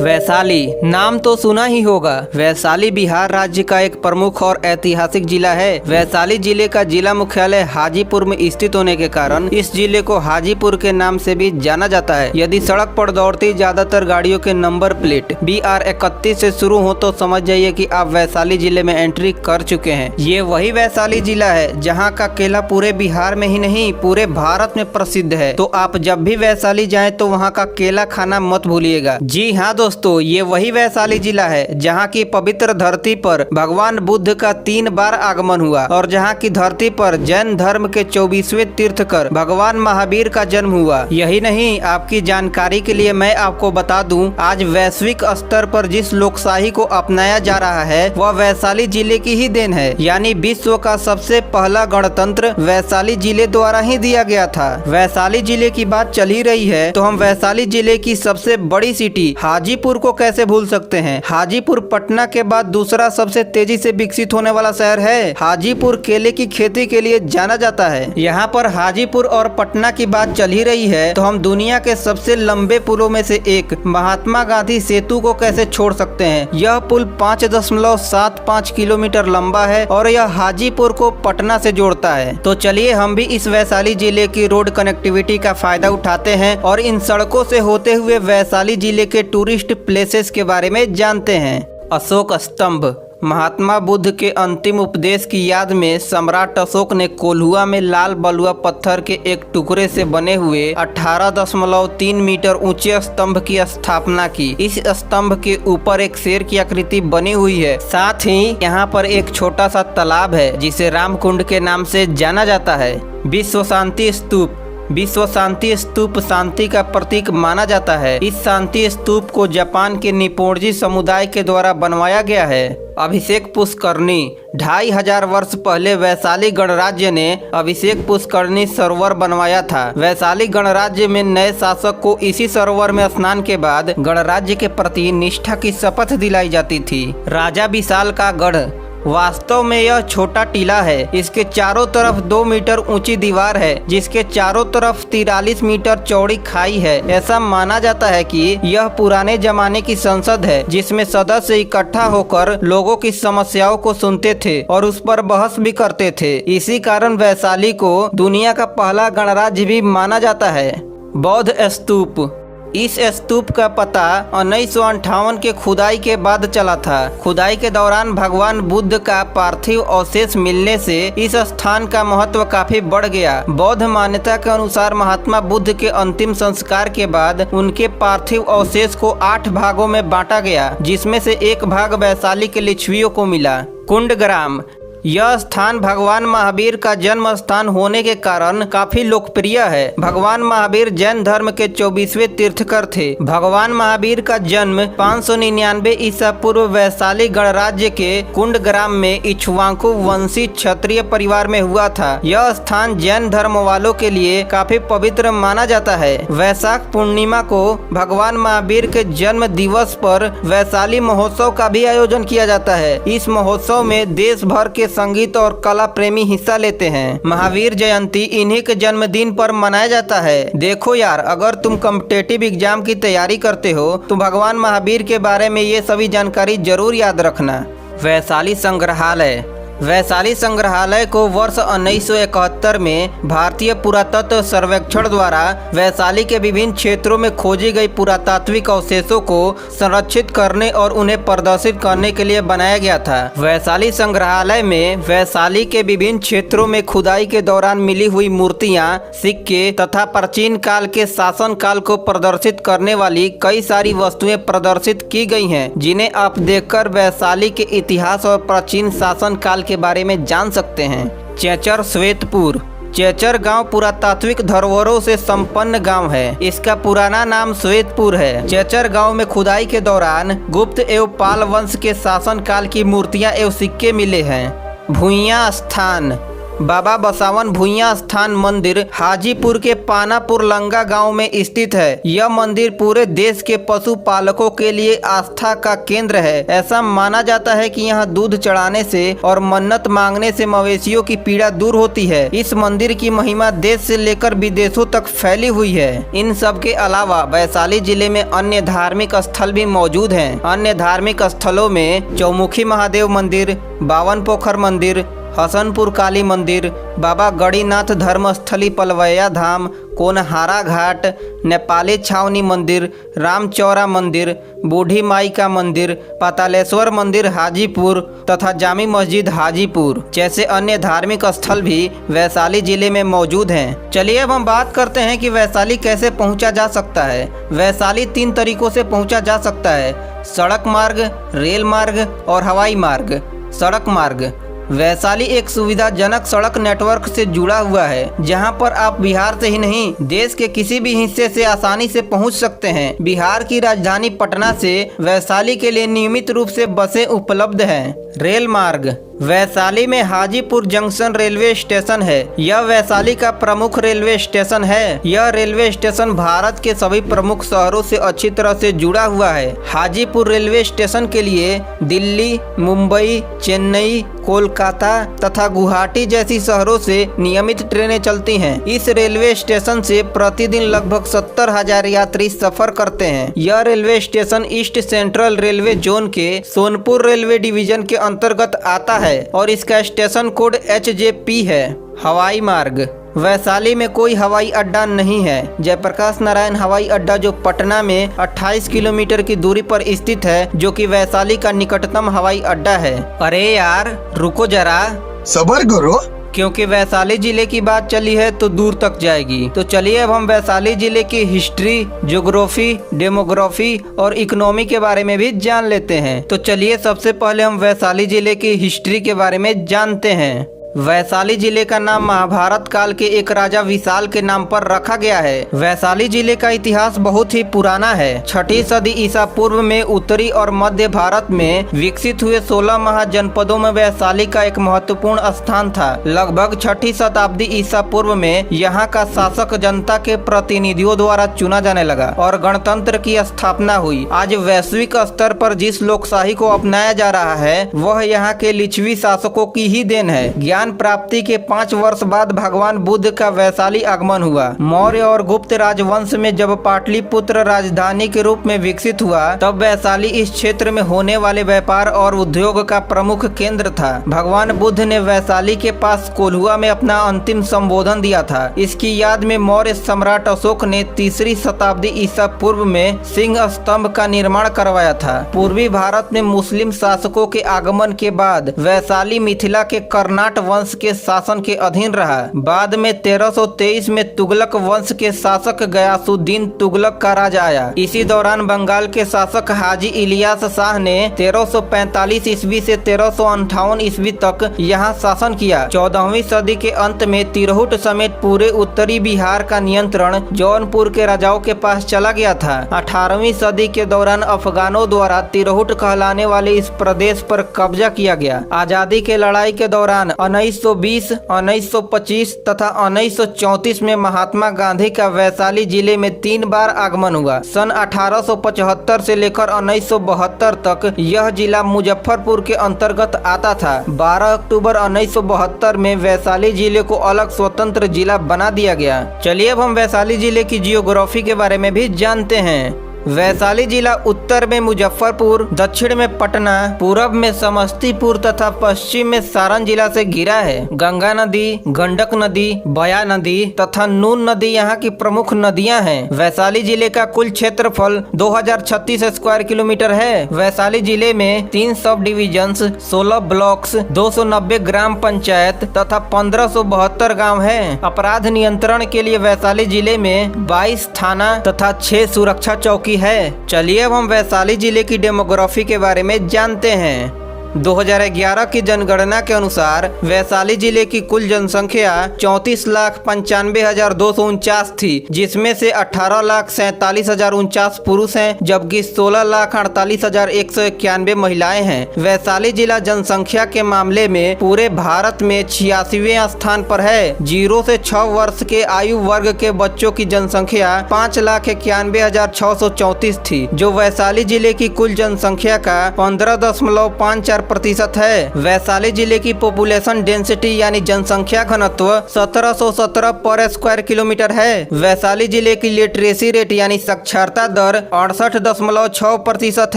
वैशाली नाम तो सुना ही होगा। वैशाली बिहार राज्य का एक प्रमुख और ऐतिहासिक जिला है। वैशाली जिले का जिला मुख्यालय हाजीपुर में स्थित होने के कारण इस जिले को हाजीपुर के नाम से भी जाना जाता है। यदि सड़क पर दौड़ती ज्यादातर गाड़ियों के नंबर प्लेट BR 31 से शुरू हो तो समझ जाइए कि आप वैशाली जिले में एंट्री कर चुके हैं। ये वही वैशाली जिला है जहाँ का केला पूरे बिहार में ही नहीं पूरे भारत में प्रसिद्ध है। तो आप जब भी वैशाली जाएं तो वहाँ का केला खाना मत भूलिएगा। जी हाँ दोस्तों, ये वही वैशाली जिला है जहाँ की पवित्र धरती पर भगवान बुद्ध का 3 बार आगमन हुआ और जहाँ की धरती पर जैन धर्म के 24वें तीर्थकर भगवान महावीर का जन्म हुआ। यही नहीं, आपकी जानकारी के लिए मैं आपको बता दूं, आज वैश्विक स्तर पर जिस लोकशाही को अपनाया जा रहा है वह वैशाली जिले की ही देन है। यानी विश्व का सबसे पहला गणतंत्र वैशाली जिले द्वारा ही दिया गया था। वैशाली जिले की बात चल ही रही है तो हम वैशाली जिले की सबसे बड़ी सिटी हाजीपुर को कैसे भूल सकते हैं। हाजीपुर पटना के बाद दूसरा सबसे तेजी से विकसित होने वाला शहर है। हाजीपुर केले की खेती के लिए जाना जाता है। यहाँ पर हाजीपुर और पटना की बात चल ही रही है तो हम दुनिया के सबसे लंबे पुलों में से एक महात्मा गांधी सेतु को कैसे छोड़ सकते हैं। यह पुल 5.75 किलोमीटर लंबा है और यह हाजीपुर को पटना से जोड़ता है। तो चलिए हम भी इस वैशाली जिले की रोड कनेक्टिविटी का फायदा उठाते हैं और इन सड़कों से होते हुए वैशाली जिले के टूरिस्ट प्लेसेस के बारे में जानते हैं। अशोक स्तंभ। महात्मा बुद्ध के अंतिम उपदेश की याद में सम्राट अशोक ने कोल्हुआ में लाल बलुआ पत्थर के एक टुकड़े से बने हुए 18.3 मीटर ऊंचे स्तंभ की स्थापना की। इस स्तंभ के ऊपर एक शेर की आकृति बनी हुई है। साथ ही यहाँ पर एक छोटा सा तालाब है जिसे रामकुंड के नाम से जाना जाता है। विश्व शांति स्तूप। विश्व शांति स्तूप शांति का प्रतीक माना जाता है। इस शांति स्तूप को जापान के निप्पोंजी समुदाय के द्वारा बनवाया गया है। अभिषेक पुष्करणी। 2500 वर्ष पहले वैशाली गणराज्य ने अभिषेक पुष्करणी सरोवर बनवाया था। वैशाली गणराज्य में नए शासक को इसी सरोवर में स्नान के बाद गणराज्य के प्रति निष्ठा की शपथ दिलाई जाती थी। राजा विशाल का गढ़। वास्तव में यह छोटा टीला है। इसके चारों तरफ 2 मीटर ऊंची दीवार है जिसके चारों तरफ 43 मीटर चौड़ी खाई है। ऐसा माना जाता है कि यह पुराने जमाने की संसद है जिसमें सदस्य इकट्ठा होकर लोगों की समस्याओं को सुनते थे और उस पर बहस भी करते थे। इसी कारण वैशाली को दुनिया का पहला गणराज्य भी माना जाता है। बौद्ध स्तूप। इस स्तूप का पता 1958 के खुदाई के बाद चला था। खुदाई के दौरान भगवान बुद्ध का पार्थिव अवशेष मिलने से इस स्थान का महत्व काफी बढ़ गया। बौद्ध मान्यता के अनुसार महात्मा बुद्ध के अंतिम संस्कार के बाद उनके पार्थिव अवशेष को 8 भागों में बांटा गया जिसमें से एक भाग वैशाली के लिच्छवियों को मिला। कुंडग्राम। यह स्थान भगवान महावीर का जन्म स्थान होने के कारण काफी लोकप्रिय है। भगवान महावीर जैन धर्म के 24वें तीर्थकर थे। भगवान महावीर का जन्म 599 ईसा पूर्व वैशाली गणराज्य के कुंडग्राम में इक्ष्वाकु वंशी क्षत्रिय परिवार में हुआ था। यह स्थान जैन धर्म वालों के लिए काफी पवित्र माना जाता है। वैशाख पूर्णिमा को भगवान महावीर के जन्म दिवस पर वैशाली महोत्सव का भी आयोजन किया जाता है। इस महोत्सव में देश भर के संगीत और कला प्रेमी हिस्सा लेते हैं। महावीर जयंती इन्हीं के जन्मदिन पर मनाया जाता है। देखो यार, अगर तुम कॉम्पिटिटिव एग्जाम की तैयारी करते हो तो भगवान महावीर के बारे में ये सभी जानकारी जरूर याद रखना। वैशाली संग्रहालय। वैशाली संग्रहालय को वर्ष 1971 में भारतीय पुरातत्व सर्वेक्षण द्वारा वैशाली के विभिन्न क्षेत्रों में खोजी गई पुरातात्विक अवशेषों को संरक्षित करने और उन्हें प्रदर्शित करने के लिए बनाया गया था। वैशाली संग्रहालय में वैशाली के विभिन्न क्षेत्रों में खुदाई के दौरान मिली हुई मूर्तियां, सिक्के तथा प्राचीन काल के शासन काल को प्रदर्शित करने वाली कई सारी वस्तुएं प्रदर्शित की गई हैं जिन्हें आप देखकर वैशाली के इतिहास और प्राचीन शासन काल के बारे में जान सकते हैं। चेचर श्वेतपुर। चेचर गांव पुरातात्विक धरोहरों से संपन्न गांव है। इसका पुराना नाम श्वेतपुर है। चेचर गांव में खुदाई के दौरान गुप्त एवं पाल वंश के शासन काल की मूर्तियां एवं सिक्के मिले हैं। भूइयां स्थान। बाबा बसावन भुइयां स्थान मंदिर हाजीपुर के पानापुर लंगा गांव में स्थित है। यह मंदिर पूरे देश के पशुपालकों के लिए आस्था का केंद्र है। ऐसा माना जाता है कि यहाँ दूध चढ़ाने से और मन्नत मांगने से मवेशियों की पीड़ा दूर होती है। इस मंदिर की महिमा देश से लेकर विदेशों तक फैली हुई है। इन सब के अलावा वैशाली जिले में अन्य धार्मिक स्थल भी मौजूद हैं। अन्य धार्मिक स्थलों में चौमुखी महादेव मंदिर, बावन पोखर मंदिर, हसनपुर काली मंदिर, बाबा गणिनाथ धर्मस्थली पलवैया धाम, कोनहारा घाट, नेपाली छावनी मंदिर, रामचौरा मंदिर, बूढ़ी माई का मंदिर, पातालेश्वर मंदिर हाजीपुर तथा जामी मस्जिद हाजीपुर जैसे अन्य धार्मिक स्थल भी वैशाली जिले में मौजूद हैं। चलिए अब हम बात करते हैं कि वैशाली कैसे पहुंचा जा सकता है। वैशाली 3 तरीकों से पहुंचा जा सकता है: सड़क मार्ग, रेल मार्ग और हवाई मार्ग। सड़क मार्ग: वैशाली एक सुविधाजनक सड़क नेटवर्क से जुड़ा हुआ है, जहां पर आप बिहार से ही नहीं देश के किसी भी हिस्से से आसानी से पहुंच सकते हैं। बिहार की राजधानी पटना से वैशाली के लिए नियमित रूप से बसें उपलब्ध हैं। रेल मार्ग: वैशाली में हाजीपुर जंक्शन रेलवे स्टेशन है। यह वैशाली का प्रमुख रेलवे स्टेशन है। यह रेलवे स्टेशन भारत के सभी प्रमुख शहरों से अच्छी तरह से जुड़ा हुआ है। हाजीपुर रेलवे स्टेशन के लिए दिल्ली, मुंबई, चेन्नई, कोलकाता तथा गुवाहाटी जैसी शहरों से नियमित ट्रेनें चलती हैं। इस रेलवे स्टेशन से प्रतिदिन लगभग 70,000 यात्री सफर करते हैं। यह railway station east central railway zone के सोनपुर रेलवे डिवीजन के अंतर्गत आता है और इसका स्टेशन कोड HJP है। हवाई मार्ग: वैशाली में कोई हवाई अड्डा नहीं है। जयप्रकाश नारायण हवाई अड्डा जो पटना में 28 किलोमीटर की दूरी पर स्थित है, जो कि वैशाली का निकटतम हवाई अड्डा है। अरे यार रुको जरा, सब्र करो, क्योंकि वैशाली जिले की बात चली है तो दूर तक जाएगी। तो चलिए अब हम वैशाली जिले की हिस्ट्री, ज्योग्राफी, डेमोग्राफी और इकोनॉमी के बारे में भी जान लेते हैं। तो चलिए सबसे पहले हम वैशाली जिले की हिस्ट्री के बारे में जानते हैं। वैशाली जिले का नाम महाभारत काल के एक राजा विशाल के नाम पर रखा गया है। वैशाली जिले का इतिहास बहुत ही पुराना है। 6ठी सदी ईसा पूर्व में उत्तरी और मध्य भारत में विकसित हुए 16 महाजनपदों में वैशाली का एक महत्वपूर्ण स्थान था। लगभग 6ठी शताब्दी ईसा पूर्व में यहाँ का शासक जनता के प्रतिनिधियों द्वारा चुना जाने लगा और गणतंत्र की स्थापना हुई। आज वैश्विक स्तर पर जिस लोकशाही को अपनाया जा रहा है वह यहाँ के लिच्छवी शासकों की ही देन है। ज्ञान प्राप्ति के 5 वर्ष बाद भगवान बुद्ध का वैशाली आगमन हुआ। मौर्य और गुप्त राजवंश में जब पाटलिपुत्र राजधानी के रूप में विकसित हुआ तब वैशाली इस क्षेत्र में होने वाले व्यापार और उद्योग का प्रमुख केंद्र था। भगवान बुद्ध ने वैशाली के पास कोल्हुआ में अपना अंतिम संबोधन दिया था। इसकी याद में मौर्य सम्राट अशोक ने 3री शताब्दी ईसा पूर्व में सिंह स्तंभ का निर्माण करवाया था। पूर्वी भारत में मुस्लिम शासकों के आगमन के बाद वैशाली मिथिला के कर्नाट वंश के शासन के अधीन रहा। बाद में 1323 में तुगलक वंश के शासक गयासुद्दीन तुगलक का राज आया। इसी दौरान बंगाल के शासक हाजी इलियास शाह ने 1345 ईस्वी से 1358 ईस्वी तक यहाँ शासन किया। 14वीं सदी के अंत में तिरहुट समेत पूरे उत्तरी बिहार का नियंत्रण जौनपुर के राजाओं के पास चला गया था। 18वीं सदी के दौरान अफगानों द्वारा तिरहुट कहलाने वाले इस प्रदेश पर कब्जा किया गया। आजादी के लड़ाई के दौरान 1920, 1925 तथा 1934 में महात्मा गांधी का वैशाली जिले में 3 बार आगमन हुआ। सन 1875 से लेकर 1972 तक यह जिला मुजफ्फरपुर के अंतर्गत आता था। 12 अक्टूबर 1972 में वैशाली जिले को अलग स्वतंत्र जिला बना दिया गया। चलिए अब हम वैशाली जिले की जियोग्राफी के बारे में भी जानते हैं। वैशाली जिला उत्तर में मुजफ्फरपुर, दक्षिण में पटना, पूरब में समस्तीपुर तथा पश्चिम में सारण जिला से घिरा है। गंगा नदी, गंडक नदी, बया नदी तथा नून नदी यहाँ की प्रमुख नदियाँ हैं। वैशाली जिले का कुल क्षेत्रफल 2036 स्क्वायर किलोमीटर है। वैशाली जिले में 3 सब डिविजन्स, 16 ब्लॉक्स, 290 ग्राम पंचायत तथा 1572 गाँव है। अपराध नियंत्रण के लिए वैशाली जिले में 22 थाना तथा 6 सुरक्षा चौकी है। चलिए अब हम वैशाली जिले की डेमोग्राफी के बारे में जानते हैं। 2011 की जनगणना के अनुसार वैशाली जिले की कुल जनसंख्या 34,95,249 थी, जिसमें से 18,47,049 पुरुष हैं, जबकि 16,48,191 महिलाएं हैं। वैशाली जिला जनसंख्या के मामले में पूरे भारत में 86वें स्थान पर है। 0 से 6 वर्ष के आयु वर्ग के बच्चों की जनसंख्या 5,91,634 थी, जो वैशाली जिले की कुल जनसंख्या का 15.54% है। वैशाली जिले की पॉपुलेशन डेंसिटी यानी जनसंख्या घनत्व 1717 पर स्क्वायर किलोमीटर है। वैशाली जिले की लिटरेसी रेट यानी साक्षरता दर 68.6%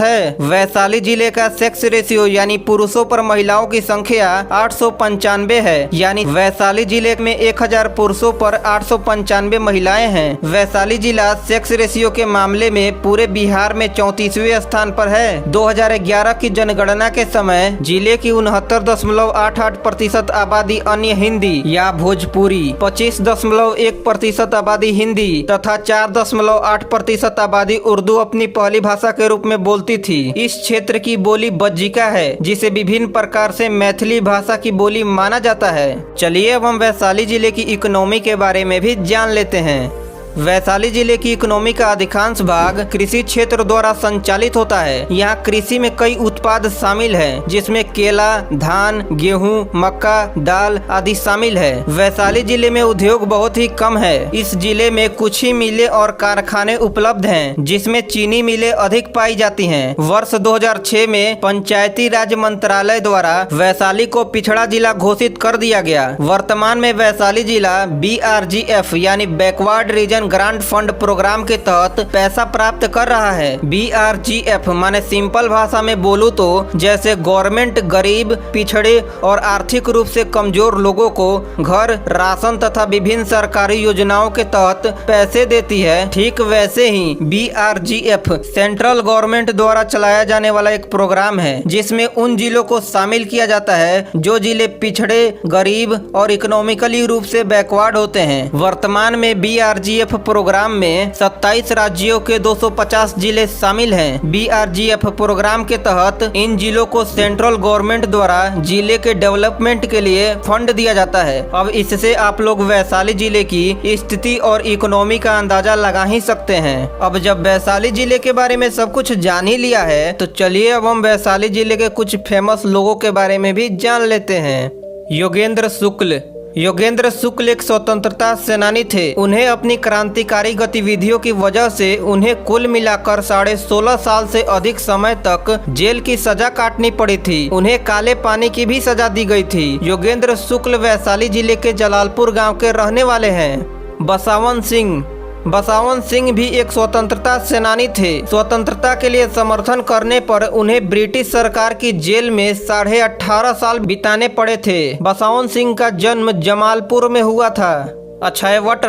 है। वैशाली जिले का सेक्स रेशियो यानी पुरुषों पर महिलाओं की संख्या 895 है, यानी वैशाली जिले में 1000 पुरुषों पर 895 महिलाएं हैं। वैशाली जिला सेक्स रेशियो के मामले में पूरे बिहार में 34वें स्थान पर है। 2011 की जनगणना के समय जिले की 69.88% आबादी अन्य हिंदी या भोजपुरी, 25.1% आबादी हिंदी तथा 4.8% आबादी उर्दू अपनी पहली भाषा के रूप में बोलती थी। इस क्षेत्र की बोली बज्जिका है, जिसे विभिन्न प्रकार से मैथिली भाषा की बोली माना जाता है। चलिए अब हम वैशाली जिले की इकोनॉमी के बारे में भी जान लेते हैं। वैशाली जिले की इकोनॉमी का अधिकांश भाग कृषि क्षेत्र द्वारा संचालित होता है। यहाँ कृषि में कई उत्पाद शामिल हैं, जिसमें केला, धान, गेहूं, मक्का, दाल आदि शामिल है। वैशाली जिले में उद्योग बहुत ही कम है। इस जिले में कुछ ही मिलें और कारखाने उपलब्ध हैं, जिसमें चीनी मिलें अधिक पाई जाती हैं। वर्ष 2006 में पंचायती राज मंत्रालय द्वारा वैशाली को पिछड़ा जिला घोषित कर दिया गया। वर्तमान में वैशाली जिला BRGF यानी backward region grant fund programme के तहत पैसा प्राप्त कर रहा है। BRGF माने सिंपल भाषा में बोलूं तो जैसे गवर्नमेंट गरीब, पिछड़े और आर्थिक रूप से कमजोर लोगों को घर, राशन तथा विभिन्न सरकारी योजनाओं के तहत पैसे देती है, ठीक वैसे ही BRGF सेंट्रल गवर्नमेंट द्वारा चलाया जाने वाला एक प्रोग्राम है, जिसमें उन जिलों को शामिल किया जाता है जो जिले पिछड़े, गरीब और इकोनॉमिकली रूप से बैकवर्ड होते हैं। वर्तमान में BRGF प्रोग्राम में 27 राज्यों के 250 जिले शामिल हैं। BRGF प्रोग्राम के तहत इन जिलों को सेंट्रल गवर्नमेंट द्वारा जिले के डेवलपमेंट के लिए फंड दिया जाता है। अब इससे आप लोग वैशाली जिले की स्थिति और इकोनॉमी का अंदाजा लगा ही सकते हैं। अब जब वैशाली जिले के बारे में सब कुछ जान ही लिया है, तो चलिए अब हम वैशाली जिले के कुछ फेमस लोगों के बारे में भी जान लेते हैं। योगेंद्र शुक्ल एक स्वतंत्रता सेनानी थे। उन्हें अपनी क्रांतिकारी गतिविधियों की वजह से उन्हें कुल मिलाकर 16.5 साल से अधिक समय तक जेल की सजा काटनी पड़ी थी। उन्हें काले पानी की भी सजा दी गई थी। योगेंद्र शुक्ल वैशाली जिले के जलालपुर गांव के रहने वाले हैं। बसावन सिंह भी एक स्वतंत्रता सेनानी थे। स्वतंत्रता के लिए समर्थन करने पर उन्हें ब्रिटिश सरकार की जेल में 18.5 साल बिताने पड़े थे। बसावन सिंह का जन्म जमालपुर में हुआ था। अक्षयवट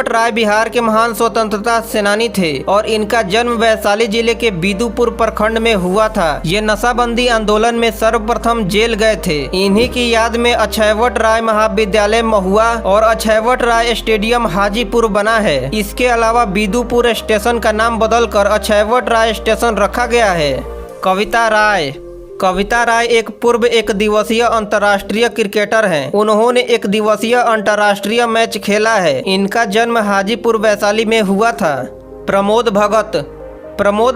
राय बिहार के महान स्वतंत्रता सेनानी थे और इनका जन्म वैशाली जिले के बिदुपुर प्रखंड में हुआ था। ये नशाबंदी आंदोलन में सर्वप्रथम जेल गए थे। इन्हीं की याद में अक्षयवट राय महाविद्यालय महुआ और अक्षयवट राय स्टेडियम हाजीपुर बना है। इसके अलावा बिदुपुर स्टेशन का नाम बदलकर अक्षयवट राय स्टेशन रखा गया है। कविता राय एक पूर्व एक दिवसीय अंतर्राष्ट्रीय क्रिकेटर हैं। उन्होंने एक दिवसीय अंतर्राष्ट्रीय मैच खेला है। इनका जन्म हाजीपुर वैशाली में हुआ था। प्रमोद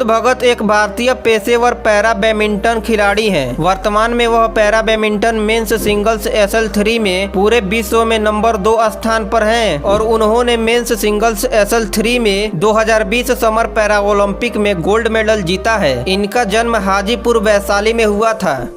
भगत एक भारतीय पेशेवर पैरा बैडमिंटन खिलाड़ी हैं। वर्तमान में वह para badminton men's singles SL3 में पूरे विश्व में नंबर 2 स्थान पर हैं और उन्होंने मेंस सिंगल्स SL3 में 2020 समर पैरा ओलंपिक में गोल्ड मेडल जीता है। इनका जन्म हाजीपुर वैशाली में हुआ था।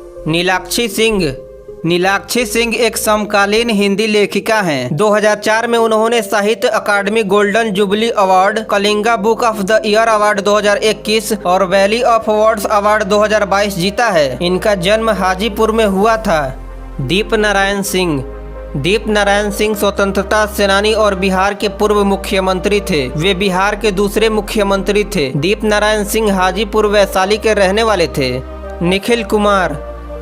नीलाक्षी सिंह एक समकालीन हिंदी लेखिका हैं। 2004 में उन्होंने Sahitya Akademi golden jubilee award, Kalinga book of the year award 2021 और वैली ऑफ वर्ड्स अवार्ड 2022 जीता है। इनका जन्म हाजीपुर में हुआ था। दीप नारायण सिंह स्वतंत्रता सेनानी और बिहार के पूर्व मुख्यमंत्री थे। वे बिहार के दूसरे मुख्यमंत्री थे। दीप नारायण सिंह हाजीपुर वैशाली के रहने वाले थे।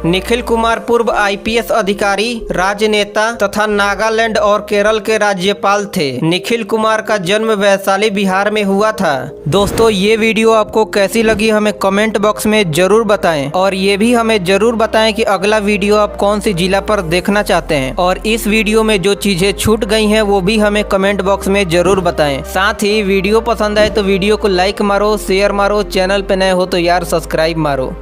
निखिल कुमार पूर्व IPS अधिकारी, राजनेता तथा नागालैंड और केरल के राज्यपाल थे। निखिल कुमार का जन्म वैशाली बिहार में हुआ था। दोस्तों, ये वीडियो आपको कैसी लगी हमें कमेंट बॉक्स में जरूर बताएं और ये भी हमें जरूर बताएं कि अगला वीडियो आप कौन सी जिला पर देखना चाहते हैं और इस वीडियो में जो चीजें छूट गई हैं वो भी हमें कमेंट बॉक्स में जरूर बताएं। साथ ही वीडियो पसंद आए तो वीडियो को लाइक मारो, शेयर मारो, चैनल पे नए हो तो यार सब्सक्राइब मारो।